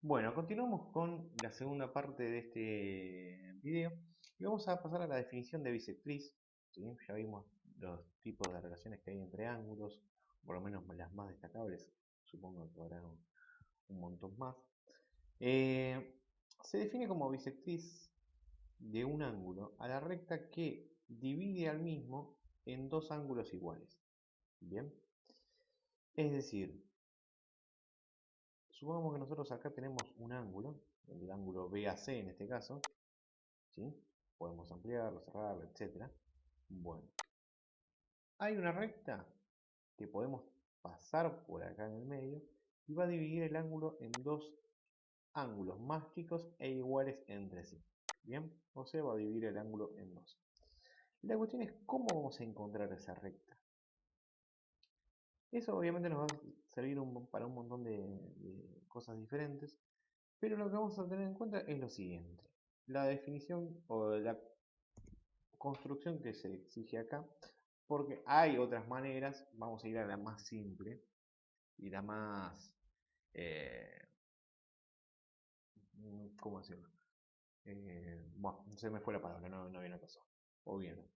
Bueno, continuamos con la segunda parte de este video y vamos a pasar a la definición de bisectriz. ¿Sí? Ya vimos los tipos de relaciones que hay entre ángulos, por lo menos las más destacables, supongo que habrá un montón más. Se define como bisectriz de un ángulo a la recta que divide al mismo en dos ángulos iguales. Bien, es decir, supongamos que nosotros acá tenemos un ángulo, el ángulo BAC en este caso, ¿sí? Podemos ampliarlo, cerrarlo, etc. Bueno, hay una recta que podemos pasar por acá en el medio y va a dividir el ángulo en dos ángulos más chicos e iguales entre sí. Bien, o sea, va a dividir el ángulo en dos. La cuestión es cómo vamos a encontrar esa recta. Eso obviamente nos va a servir para un montón de cosas diferentes, pero lo que vamos a tener en cuenta es lo siguiente. La definición o la construcción que se exige acá, porque hay otras maneras, vamos a ir a la más simple y la más, ¿cómo decirlo? Bueno, se me fue la palabra, no viene a caso. O bien.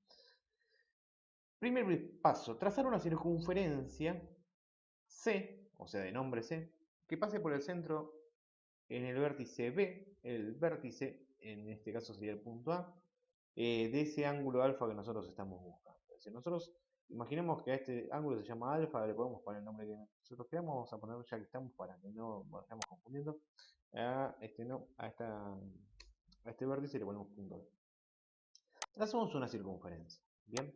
Primer paso, trazar una circunferencia C, o sea de nombre C, que pase por el centro en el vértice B, el vértice, en este caso sería el punto A, de ese ángulo alfa que nosotros estamos buscando. Es decir, nosotros imaginemos que a este ángulo se llama alfa, le podemos poner el nombre que nosotros queramos, vamos a poner ya que estamos para que no vayamos confundiendo, a este vértice le ponemos punto B. Trazamos una circunferencia. Bien.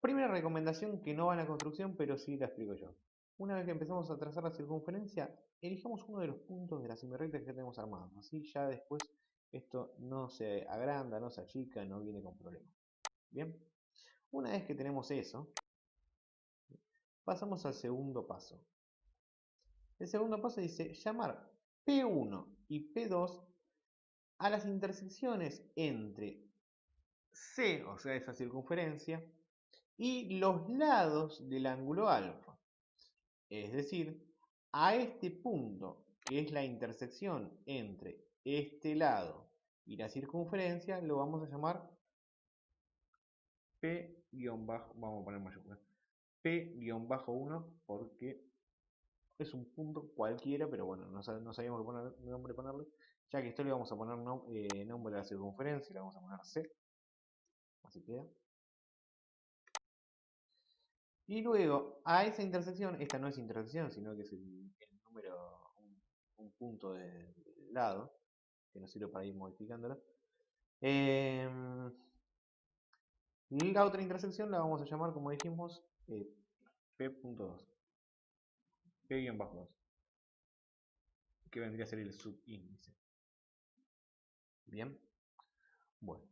Primera recomendación que no va en la construcción, pero sí la explico yo. Una vez que empezamos a trazar la circunferencia, elijamos uno de los puntos de la semirecta que tenemos armados. Así ya después esto no se agranda, no se achica, no viene con problemas. Bien. Una vez que tenemos eso, pasamos al segundo paso. El segundo paso dice llamar P1 y P2 a las intersecciones entre C, o sea, esa circunferencia, y los lados del ángulo alfa. Es decir, a este punto, que es la intersección entre este lado y la circunferencia, lo vamos a llamar P-, vamos a poner mayúscula, P-1 porque es un punto cualquiera, pero bueno, no sabíamos qué nombre ponerle, ya que esto le vamos a poner nombre a la circunferencia, le vamos a poner C, así queda. Y luego, a esa intersección, esta no es intersección, sino que es el número, un punto del lado, que nos sirve para ir modificándola. La otra intersección la vamos a llamar, como dijimos, P.2, P-2, que vendría a ser el subíndice. Bien, bueno.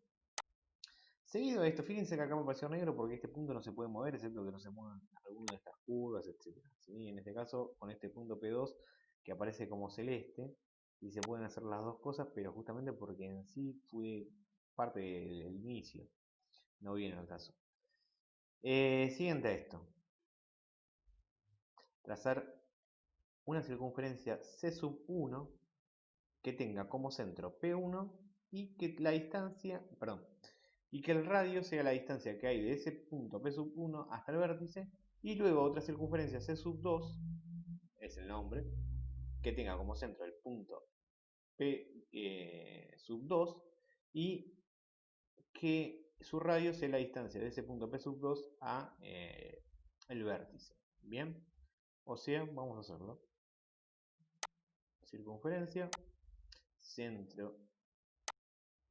Seguido esto, fíjense que acá me apareció negro porque este punto no se puede mover, excepto que no se muevan alguna de estas curvas, etc. ¿Sí? En este caso, con este punto P2, que aparece como celeste, y se pueden hacer las dos cosas, pero justamente porque en sí fue parte del inicio, no viene al caso. Siguiente a esto, trazar una circunferencia C1 que tenga como centro P1 y que la distancia, perdón, y que el radio sea la distancia que hay de ese punto P1 hasta el vértice, y luego otra circunferencia C2, es el nombre, que tenga como centro el punto P2 y que su radio sea la distancia de ese punto P2 a el vértice. Bien, o sea, vamos a hacerlo. Circunferencia, centro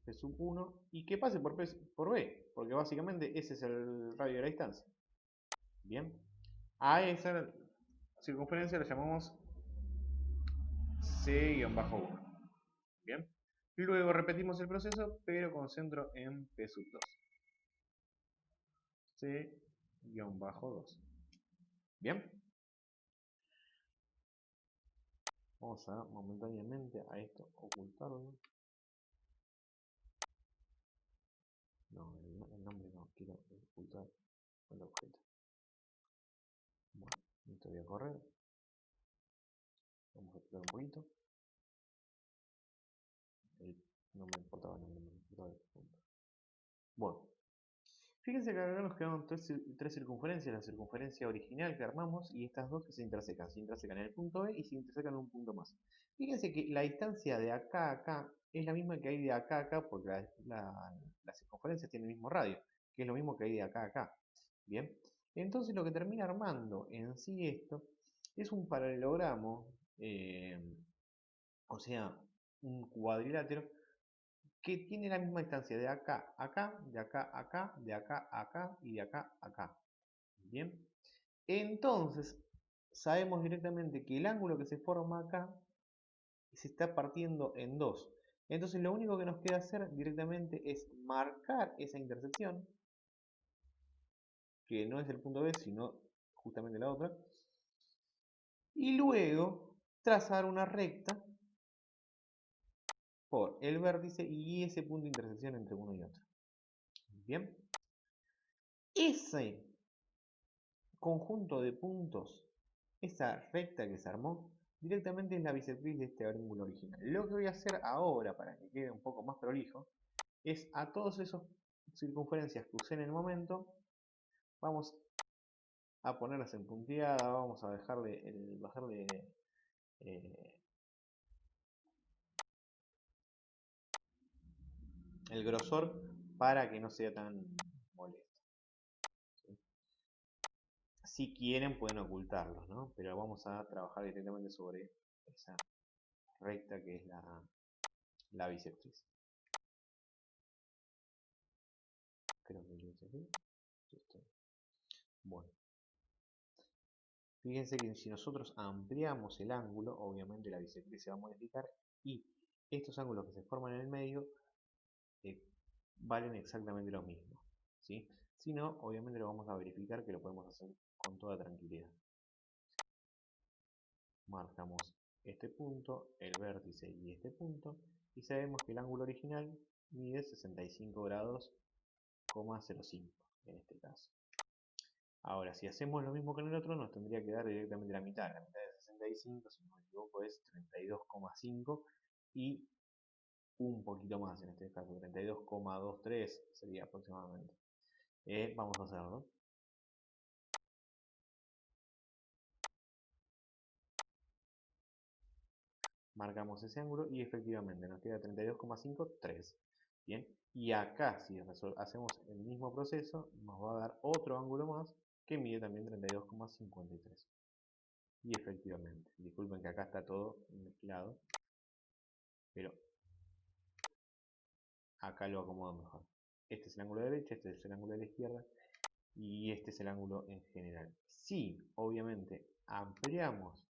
P1 y que pase por B, porque básicamente ese es el radio de la distancia. Bien, a esa circunferencia la llamamos C-1. Bien, luego repetimos el proceso, pero con centro en P2. C-2. Bien, vamos a momentáneamente a esto ocultarlo. No, el nombre no, quiero ocultar el objeto. Bueno, esto voy a correr. Vamos a esperar un poquito. No me importaba el nombre, me importaba este punto. Bueno, fíjense que acá nos quedaron tres circunferencias, la circunferencia original que armamos y estas dos que se intersecan en el punto B y se intersecan en un punto más. Fíjense que la distancia de acá a acá es la misma que hay de acá a acá porque las circunferencias tienen el mismo radio, que es lo mismo que hay de acá a acá. Bien, entonces lo que termina armando en sí esto es un paralelogramo, o sea, un cuadrilátero que tiene la misma distancia de acá a acá, de acá a acá, de acá a acá y de acá a acá. Bien, entonces sabemos directamente que el ángulo que se forma acá se está partiendo en dos. Entonces lo único que nos queda hacer directamente es marcar esa intersección, que no es el punto B, sino justamente la otra, y luego trazar una recta por el vértice y ese punto de intersección entre uno y otro. Bien, ese conjunto de puntos, esa recta que se armó, directamente es la bisectriz de este ángulo original. Lo que voy a hacer ahora, para que quede un poco más prolijo, es a todas esas circunferencias que usé en el momento, vamos a ponerlas en punteada, vamos a bajarle el grosor para que no sea tan molesto. ¿Sí? Si quieren pueden ocultarlos, ¿no? Pero vamos a trabajar directamente sobre esa recta que es la bisectriz. Creo que lo hice aquí. Bueno. Fíjense que si nosotros ampliamos el ángulo, obviamente la bisectriz se va a modificar y estos ángulos que se forman en el medio valen exactamente lo mismo, ¿sí? Si no, obviamente lo vamos a verificar que lo podemos hacer con toda tranquilidad. Marcamos este punto, el vértice y este punto y sabemos que el ángulo original mide 65 grados, 05 en este caso. Ahora, si hacemos lo mismo que en el otro, nos tendría que dar directamente la mitad. La mitad de 65, si no me equivoco, es 32,5 y un poquito más en este caso, 32,23 sería aproximadamente. Vamos a hacerlo. Marcamos ese ángulo y efectivamente nos queda 32,53. Bien, y acá si hacemos el mismo proceso, nos va a dar otro ángulo más que mide también 32,53. Y efectivamente, disculpen que acá está todo mezclado, pero acá lo acomodo mejor. Este es el ángulo de derecha, este es el ángulo de la izquierda y este es el ángulo en general. Si obviamente ampliamos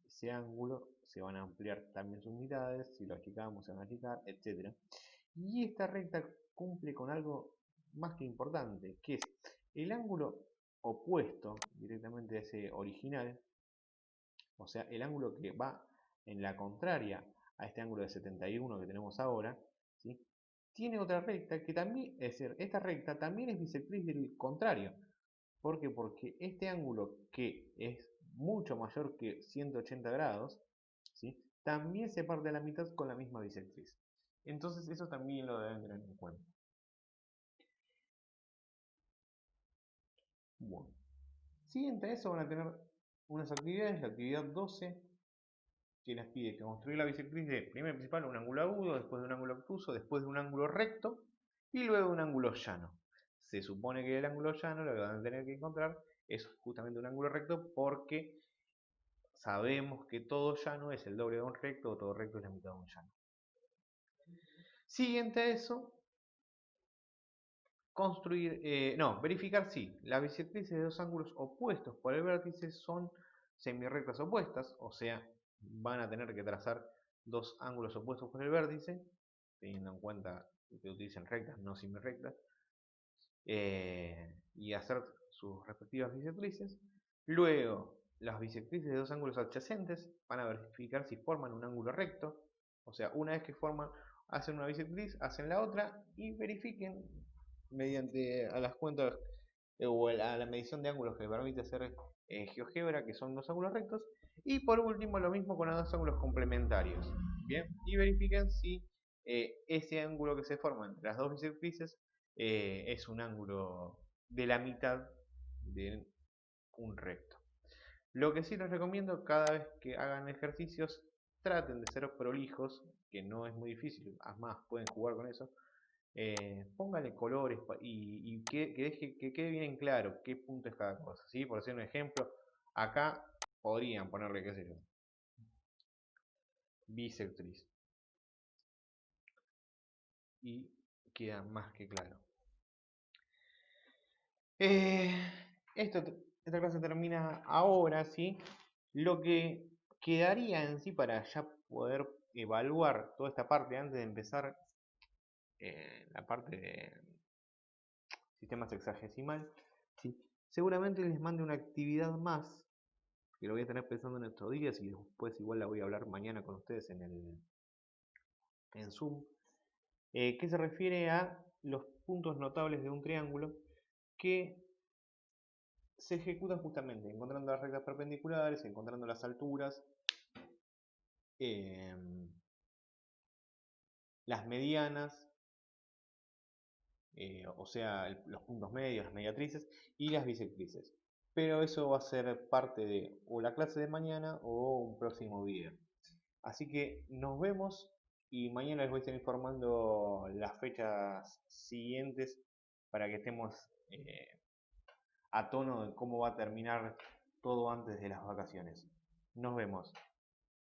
ese ángulo, se van a ampliar también sus mitades, si lo achicamos se van a achicar, etc. Y esta recta cumple con algo más que importante, que es el ángulo opuesto directamente a ese original, o sea, el ángulo que va en la contraria a este ángulo de 71 que tenemos ahora, ¿sí? Tiene otra recta que también, es decir, esta recta también es bisectriz del contrario. ¿Por qué? Porque este ángulo que es mucho mayor que 180 grados, ¿sí? También se parte a la mitad con la misma bisectriz. Entonces eso también lo deben tener en cuenta. Bueno. Siguiente a eso van a tener unas actividades, la actividad 12, que nos pide que construir la bisectriz de, primero y principal, un ángulo agudo, después de un ángulo obtuso, después de un ángulo recto y luego de un ángulo llano. Se supone que el ángulo llano lo que van a tener que encontrar es justamente un ángulo recto porque sabemos que todo llano es el doble de un recto o todo recto es la mitad de un llano. Siguiente a eso, verificar si las bisectrices de dos ángulos opuestos por el vértice son semirrectas opuestas, o sea, van a tener que trazar dos ángulos opuestos por el vértice, teniendo en cuenta que utilicen rectas, no semirrectas, y hacer sus respectivas bisectrices. Luego, las bisectrices de dos ángulos adyacentes van a verificar si forman un ángulo recto, o sea, una vez que forman, hacen una bisectriz, hacen la otra y verifiquen mediante a las cuentas o a la medición de ángulos que permite hacer GeoGebra, que son dos ángulos rectos. Y por último, lo mismo con los dos ángulos complementarios. Bien, y verifiquen si ese ángulo que se forma entre las dos bisectrices es un ángulo de la mitad de un recto. Lo que sí les recomiendo, cada vez que hagan ejercicios, traten de ser prolijos, que no es muy difícil, además pueden jugar con eso. Pónganle colores y que quede bien claro qué punto es cada cosa, ¿sí? Por hacer un ejemplo, acá podrían ponerle, qué sé yo, bisectriz. Y queda más que claro. Esta clase termina ahora, ¿sí? Lo que quedaría en sí para ya poder evaluar toda esta parte antes de empezar la parte de sistema sexagesimal, ¿sí? Seguramente les mande una actividad más, que lo voy a tener pensando en estos días y después igual la voy a hablar mañana con ustedes en Zoom, que se refiere a los puntos notables de un triángulo que se ejecutan justamente encontrando las rectas perpendiculares, encontrando las alturas, las medianas, o sea, los puntos medios, las mediatrices y las bisectrices. Pero eso va a ser parte de o la clase de mañana o un próximo video. Así que nos vemos y mañana les voy a estar informando las fechas siguientes para que estemos a tono de cómo va a terminar todo antes de las vacaciones. Nos vemos.